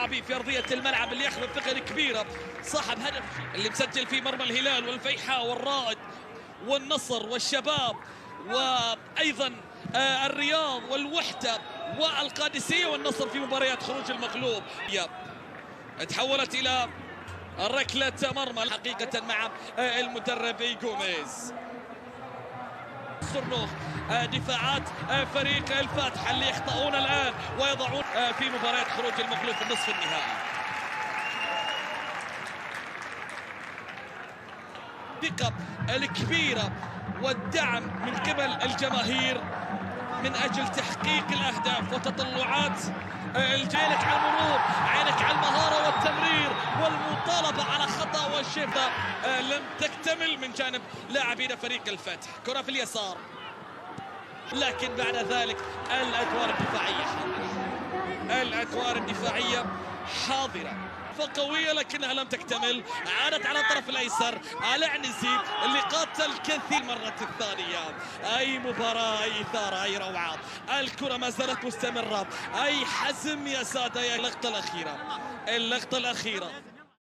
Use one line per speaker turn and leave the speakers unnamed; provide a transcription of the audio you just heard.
الشعبي في ارضيه الملعب اللي ياخذ الثقه الكبيره، صاحب هدف اللي مسجل في مرمى الهلال والفيحاء والرائد والنصر والشباب وايضا الرياض والوحده والقادسيه والنصر في مباريات خروج المغلوب. تحولت الى ركله مرمى حقيقه مع المدرب جوميز. سرنوخ دفاعات فريق الفتح اللي يخطئون الان ويضعون في مباراه خروج المغلوب في النصف النهائي. الثقه الكبيره والدعم من قبل الجماهير من اجل تحقيق الاهداف وتطلعات عينك على المرور، عينك على المهاره والتمرير والمطالبه على خطا والشفه لم تكتمل من جانب لاعبين فريق الفتح. كره في اليسار، لكن بعد ذلك الادوار الدفاعيه حاضره فقوية لكنها لم تكتمل. عادت على الطرف الايسر العنزي اللي قاتل كثير مرة الثانية. اي مباراة، اي اثارة، اي روعة. الكرة ما زالت مستمرة، اي حزم يا سادة. اللقطة الاخيرة